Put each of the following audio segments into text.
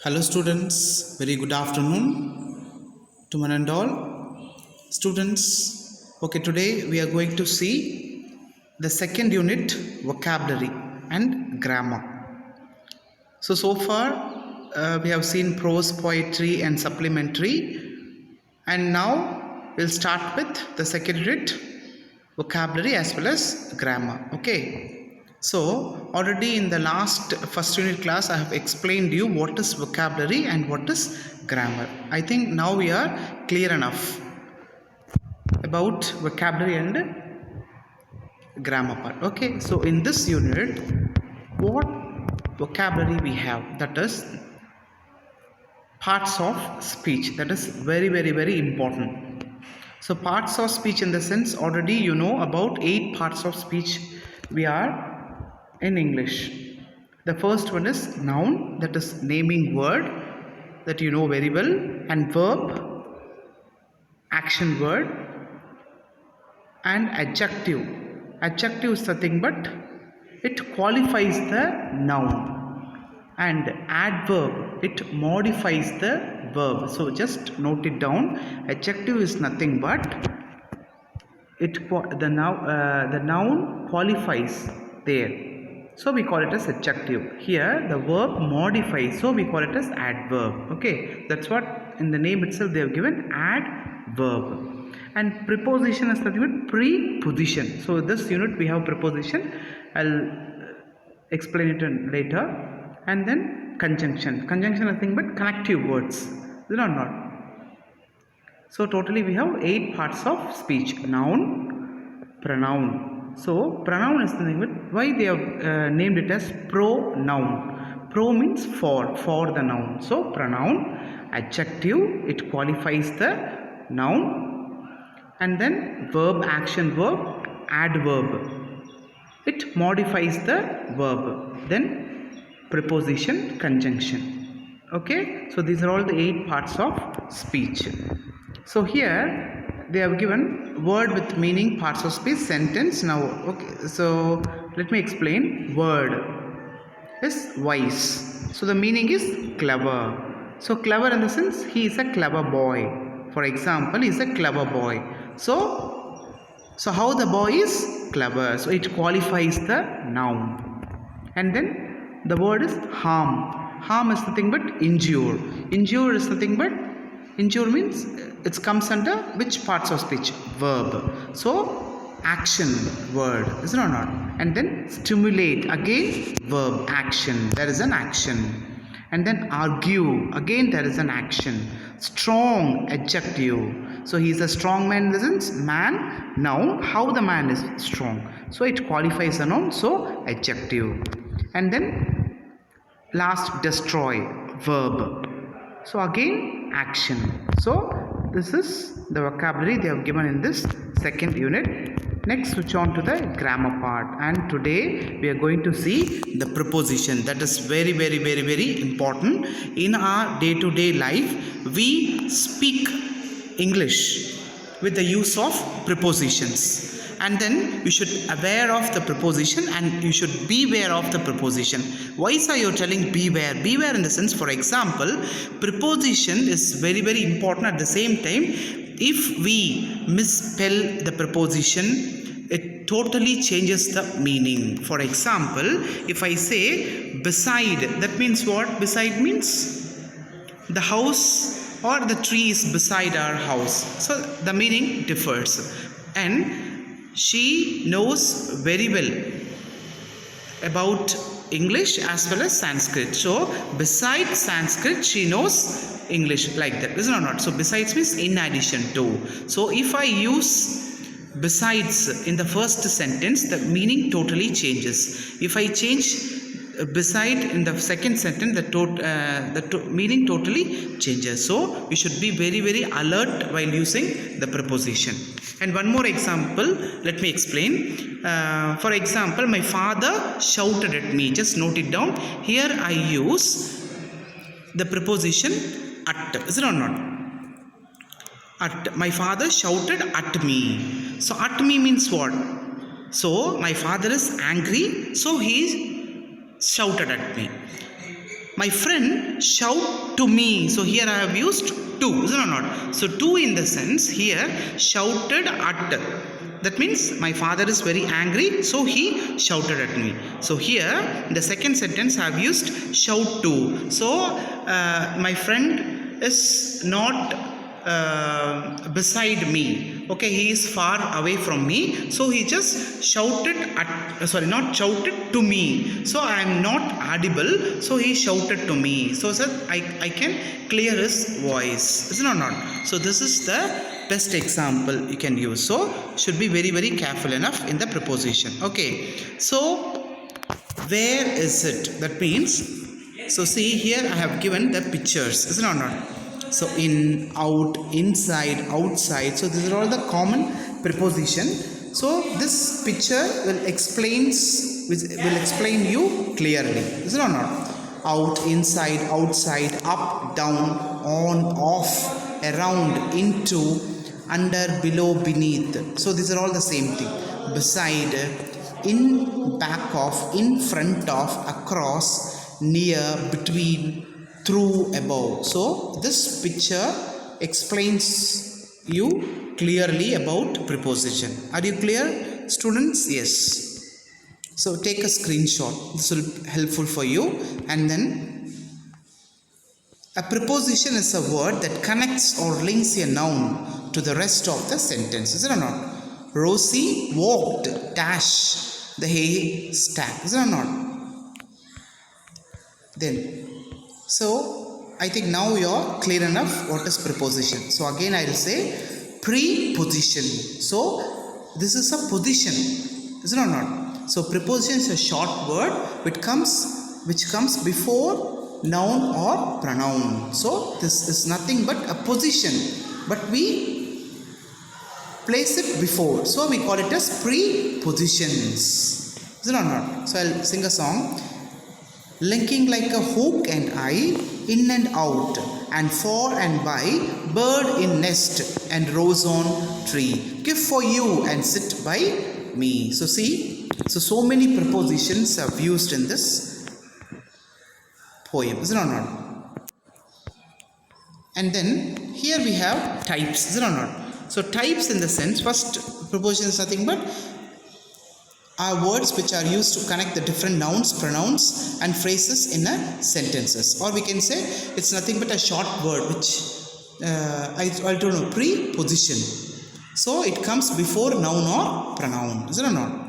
Hello students, very good afternoon to one and all. Students, okay, today we are going to see the second unit, vocabulary and grammar. So far we have seen prose, poetry and supplementary, and now we'll start with the second unit, vocabulary as well as grammar. Okay. So already in the first unit class I have explained you what is vocabulary and what is grammar. I think now we are clear enough about vocabulary and grammar part. Okay, so in this unit what vocabulary we have, that is parts of speech, that is very important. So parts of speech in the sense, already you know about 8 parts of speech we are in English. The first one is noun, that is naming word, that you know very well, and verb, action word, and adjective. Adjective is nothing but it qualifies the noun, and adverb, it modifies the verb. So just note it down. Adjective is nothing but the noun qualifies there, so we call it as adjective. Here the verb modifies, so we call it as adverb. Okay, that's what in the name itself they have given, adverb. And preposition is nothing but preposition. So this unit we have preposition, I'll explain it later. And then conjunction. Conjunction is nothing but connective words, is it or not? So totally we have 8 parts of speech: noun, pronoun. So pronoun is nothing but, why they have named it as pronoun. Pro means for the noun. So pronoun, adjective, it qualifies the noun, and then verb, action verb, adverb, it modifies the verb. Then preposition, conjunction. Okay, so these are all the 8 parts of speech. So here they have given word with meaning, parts of speech, sentence. Now okay, so let me explain. Word is wise, so the meaning is clever. So clever in the sense, he is a clever boy. For example, he is a clever boy. So how the boy is clever, so it qualifies the noun. And then the word is harm. Harm is nothing but injure. Injure is nothing but, injure means it comes under which parts of speech? Verb. So action word, is it or not? And then stimulate, again verb, action, there is an action. And then argue, again there is an action. Strong, adjective. So he is a strong man in the sense, man, noun, how the man is strong, so it qualifies a noun, so adjective. And then last, destroy, verb. So again action. So this is the vocabulary they have given in this second unit. Next, switch on to the grammar part, and today we are going to see the preposition. That is very important. In our day-to-day life, we speak English with the use of prepositions, and then you should aware of the preposition and you should beware of the preposition. Why are you telling beware? Beware in the sense, for example, preposition is very important. At the same time, if we misspell the preposition, it totally changes the meaning. For example, if I say beside, that means what? Beside means the house or the tree is beside our house, so the meaning differs. And she knows very well about English as well as Sanskrit, so beside Sanskrit she knows English, like that, isn't it not? So besides means in addition to. So if I use besides in the first sentence, the meaning totally changes. If I change beside in the second sentence, the meaning totally changes. So we should be very alert while using the preposition. And one more example, let me explain. For example, my father shouted at me. Just note it down. Here I use the preposition at, is it or not? At. My father shouted at me. So at me means what? So my father is angry, so he shouted at me. My friend shout to me. So here I have used to, is it or not? So to in the sense here shouted at. That means my father is very angry, so he shouted at me. So here in the second sentence I have used shout to. So my friend is not beside me. Okay, he is far away from me. So he just shouted at, not shouted to me. So I am not audible. So he shouted to me. So sir, I can clear his voice. Is it or not? So this is the best example you can use. So should be very, very careful enough in the preposition. Okay. So where is it? That means, so see here I have given the pictures. Is it or not? So in, out, inside, outside. So these are all the common preposition. So this picture will explain you clearly. Is it or not? Out, inside, outside, up, down, on, off, around, into, under, below, beneath. So these are all the same thing. Beside, in, back of, in front of, across, near, between, through, above. So this picture explains you clearly about preposition. Are you clear, students? Yes. So take a screenshot. This will be helpful for you. And then a preposition is a word that connects or links a noun to the rest of the sentence. Is it or not? Rosie walked dash the haystack. Is it or not? Then, so I think now you are clear enough what is preposition. So again I will say preposition. So this is a position. Is it or not? So preposition is a short word which comes before noun or pronoun. So this is nothing but a position, but we place it before. So we call it as prepositions. Is it or not? So I'll sing a song. Linking like a hook and eye, in and out, and for and by, bird in nest and rose on tree. Give for you and sit by me. So see, so many prepositions are used in this poem. Is it or not? And then here we have types. Is it or not? So types in the sense, first preposition is nothing but are words which are used to connect the different nouns, pronouns and phrases in a sentences. Or we can say it's nothing but a short word which I don't know, preposition. So it comes before noun or pronoun. Is it or not?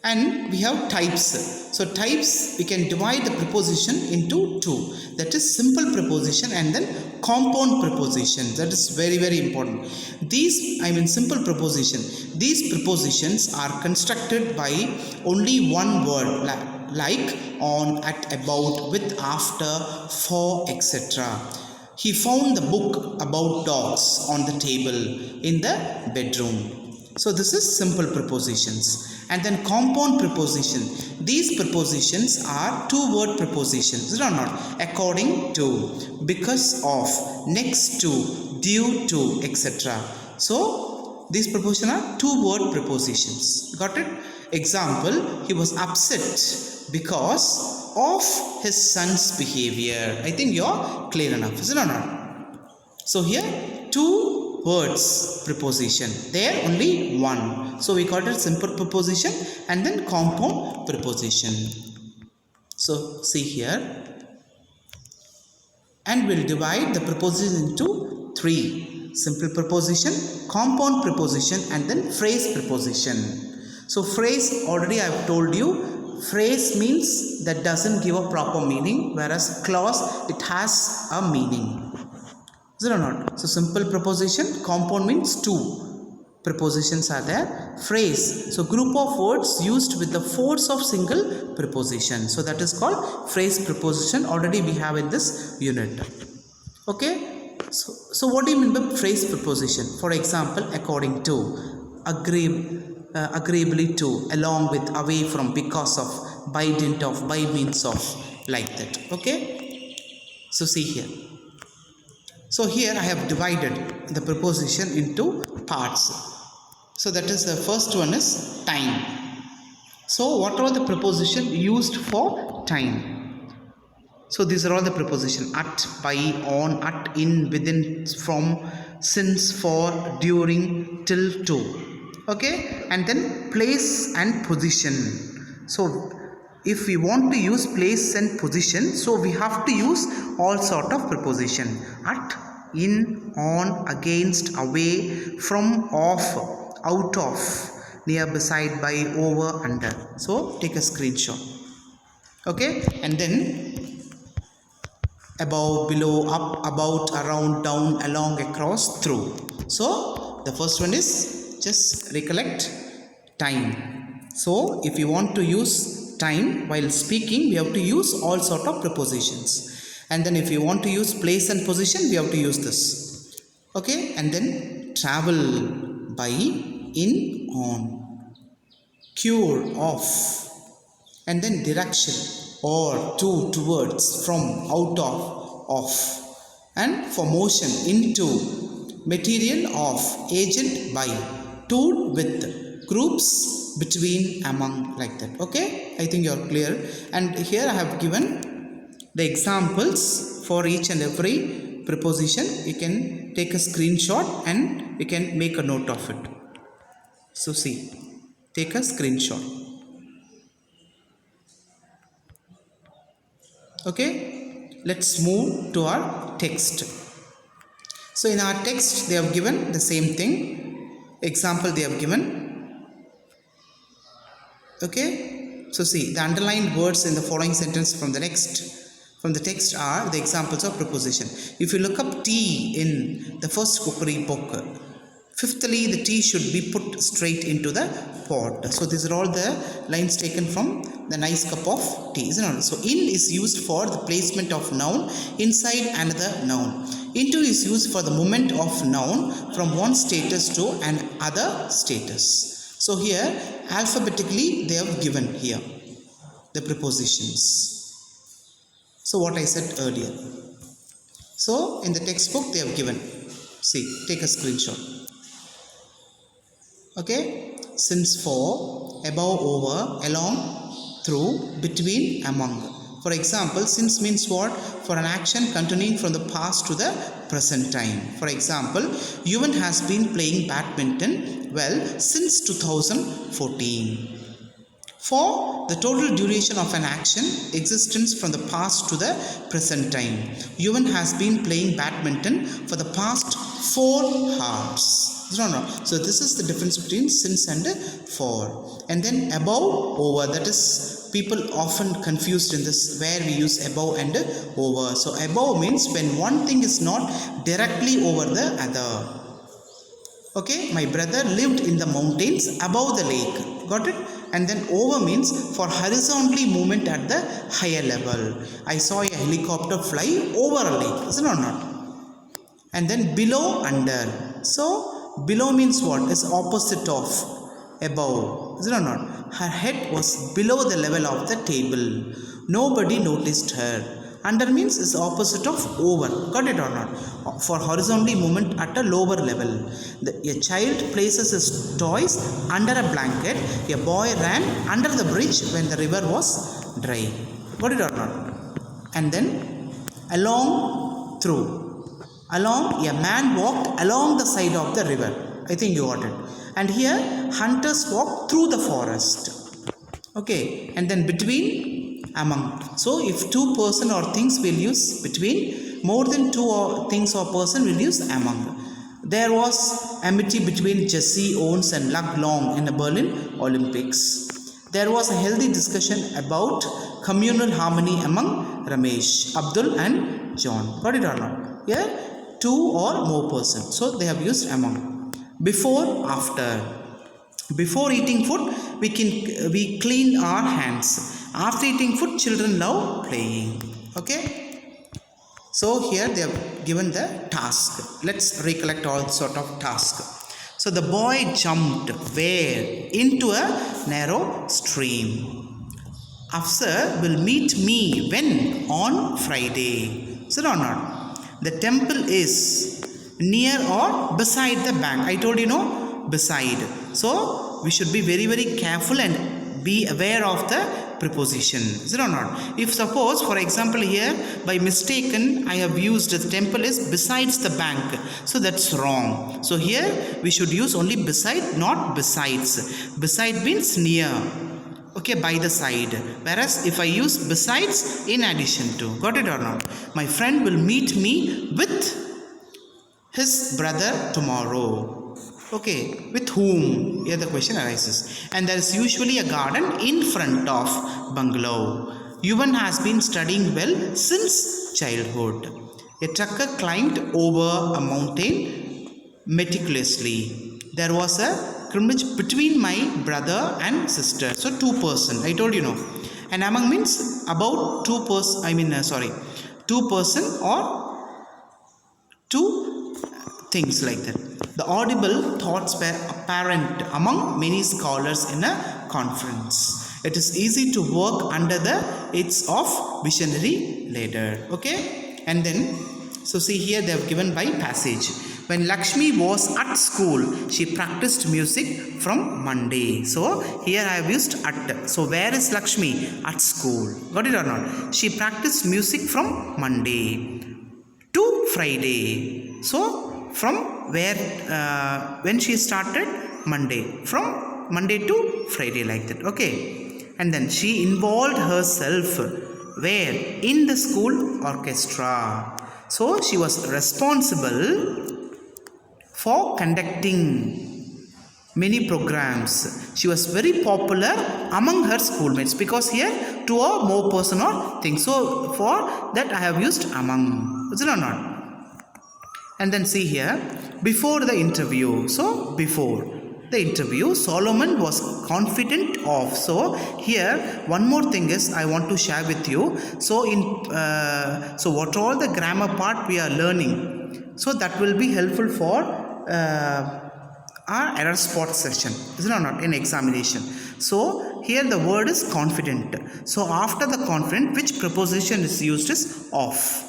And we have types. So types, we can divide the preposition into two. That is simple preposition and then compound preposition. That is very, very important. Simple preposition. These prepositions are constructed by only one word, like, on, at, about, with, after, for, etc. He found the book about dogs on the table in the bedroom. So this is simple prepositions. And then compound preposition. These prepositions are two-word prepositions. Is it or not? According to, because of, next to, due to, etc. So these prepositions are two-word prepositions. Got it? Example, he was upset because of his son's behavior. I think you're clear enough. Is it or not? So here, two words preposition. There only one. So we call it simple preposition and then compound preposition. So see here. And we'll divide the preposition into three. Simple preposition, compound preposition and then phrase preposition. So phrase, already I have told you, phrase means that doesn't give a proper meaning, whereas clause, it has a meaning. Is it or not? So simple preposition, compound means two prepositions are there. Phrase, so group of words used with the force of single preposition. So that is called phrase preposition. Already we have in this unit. Okay. So what do you mean by phrase preposition? For example, according to, agreeably to, along with, away from, because of, by dint of, by means of, like that. Okay. So see here. So here I have divided the preposition into parts. So that is the first one is time. So what are the preposition used for time? So these are all the preposition: at, by, on, at, in, within, from, since, for, during, till, to. Okay, and then place and position. So if we want to use place and position, so we have to use all sort of preposition: at, in, on, against, away, from, off, out of, near, beside, by, over, under. So take a screenshot. Okay, and then above, below, up, about, around, down, along, across, through. So the first one is just recollect time. So if you want to use time while speaking, we have to use all sort of prepositions. And then if you want to use place and position, we have to use this. Okay, and then travel, by, in, on, cure, off, and then direction, or, to, towards, from, out of, off, and for motion, into, material, of, agent, by, tool, with, groups, between, among, like that. Okay, I think you are clear. And here I have given the examples for each and every preposition. You can take a screenshot and you can make a note of it. So see, take a screenshot. Okay, let's move to our text. So in our text they have given the same thing. Example they have given. Okay, so see, the underlined words in the following sentence from the text are the examples of preposition. If you look up tea in the first cookery book, fifthly, the tea should be put straight into the pot. So these are all the lines taken from the nice cup of tea, isn't it? So in is used for the placement of noun inside another noun. Into is used for the movement of noun from one status to another status. So here alphabetically they have given here the prepositions. So what I said earlier. So in the textbook they have given. See, take a screenshot. Okay, since, for, above, over, along, through, between, among. For example, since means what? For an action continuing from the past to the present time. For example, Yuvan has been playing badminton well since 2014. For the total duration of an action, existence from the past to the present time. Yuvan has been playing badminton for the past 4 hours. No. So this is the difference between since and for. And then above, over. That is, people often confused in this where we use above and over. So above means when one thing is not directly over the other. Okay, my brother lived in the mountains above the lake. Got it? And then over means for horizontally movement at the higher level. I saw a helicopter fly over a lake. Is it or not? And then below, under. So below means what? Is opposite of above. Is it or not? Her head was below the level of the table. Nobody noticed her. Under means is opposite of over. Got it or not? For horizontally movement at a lower level. A child places his toys under a blanket. A boy ran under the bridge when the river was dry. Got it or not? And then along, through. Along, a man walked along the side of the river. I think you got it. And here hunters walk through the forest. Okay, and then between, among. So if two person or things will use between, more than two or things or person will use among. There was amity between Jesse Owens and Luc Long in the Berlin Olympics. There was a healthy discussion about communal harmony among Ramesh, Abdul and John. Got it or not? Here two or more persons. So they have used among. Before, after. Before eating food, we clean our hands. After eating food, children love playing. Okay. So here they have given the task. Let's recollect all sort of task. So the boy jumped where? Into a narrow stream. Afsar will meet me when? On Friday. Is it or not? The temple is near or beside the bank. I told you no, beside. So we should be very, very careful and be aware of the preposition. Is it or not? If suppose, for example, here by mistaken I have used the temple is besides the bank, so that's wrong. So here we should use only beside, not besides. Beside means near, okay, by the side, whereas if I use besides, in addition to. Got it or not? My friend will meet me with his brother tomorrow. Okay, with whom? Here the question arises. And there is usually a garden in front of bungalow. Yuvan has been studying well since childhood. A trucker climbed over a mountain meticulously. There was a crimmage between my brother and sister. So 2 person. I told you no. And among means about 2 person. 2 person or 2 things like that. The audible thoughts were apparent among many scholars in a conference. It is easy to work under the aids of visionary leader. Okay, and then so see here they have given by passage. When Lakshmi was at school, she practiced music from Monday. So here I have used at. So where is Lakshmi? At school. Got it or not? She practiced music from Monday to Friday. So from where, when she started? Monday. From Monday to Friday, like that. Okay. And then she involved herself where? In the school orchestra. So she was responsible for conducting many programs. She was very popular among her schoolmates, because here 2 or more person or thing. So for that I have used among. Is it or not? And then see here, before the interview. So before the interview, Solomon was confident of. So here one more thing is I want to share with you. So so what all the grammar part we are learning, so that will be helpful for our error spot session, is it or not, in examination. So here the word is confident. So after the confident, which preposition is used is of.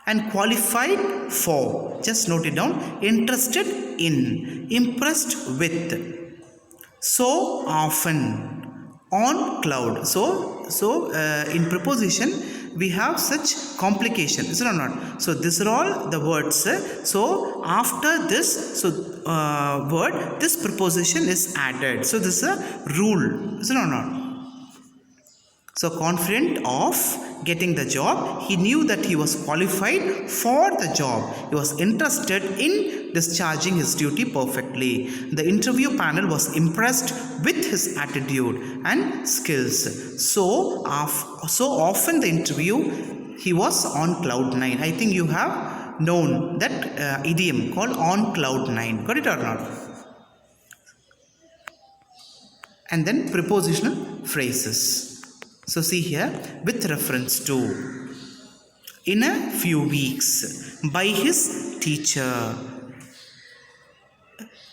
And qualified for, just note it down, interested in, impressed with, so often, on cloud. So in preposition we have such complication, is it or not? So these are all the words. So after this word, this preposition is added. So this is a rule, is it or not? So confident of getting the job, he knew that he was qualified for the job. He was interested in discharging his duty perfectly. The interview panel was impressed with his attitude and skills. So often the interview, he was on cloud 9. I think you have known that idiom called on cloud 9. Got it or not? And then prepositional phrases. So see here, with reference to, in a few weeks, by his teacher,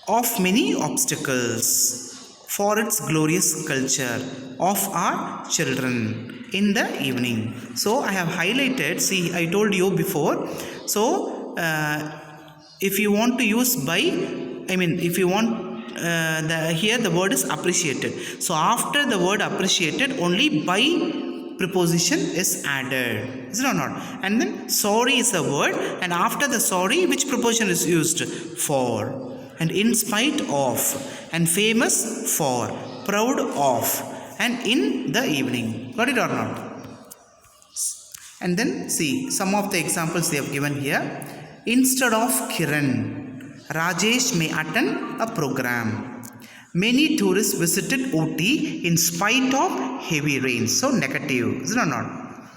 of many obstacles, for its glorious culture, of our children, in the evening. So I have highlighted, see I told you before. So if you want to use by, if you want here the word is appreciated. So after the word appreciated, only by preposition is added, is it or not? And then sorry is a word, and after the sorry, which preposition is used? For. And in spite of, and famous for, proud of, and in the evening. Got it or not? And then see some of the examples they have given here. Instead of Kiran, Rajesh may attend a program. Many tourists visited Ooty in spite of heavy rains. So negative, is it or not?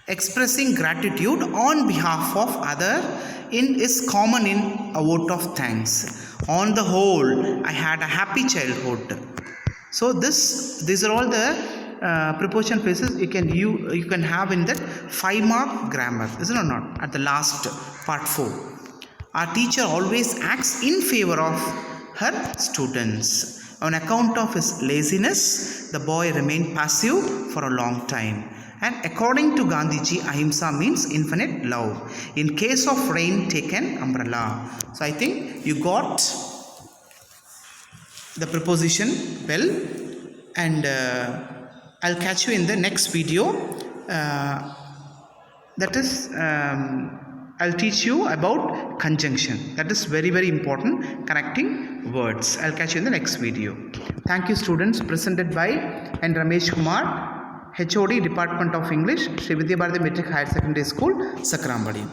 Expressing gratitude on behalf of other is common in a vote of thanks. On the whole, I had a happy childhood. So these are all the preposition phrases you can have in that 5-mark grammar, is it or not? At the last part 4. Our teacher always acts in favor of her students. On account of his laziness, the boy remained passive for a long time. And according to Gandhiji, ahimsa means infinite love. In case of rain, take an umbrella. So I think you got the preposition well, and I'll catch you in the next video. That is, I'll teach you about conjunction. That is very, very important, connecting words. I'll catch you in the next video. Thank you, students. Presented by N. Ramesh Kumar, HOD, Department of English, Sri Vidya Bharati Metric Higher Secondary School, Sakrambadi.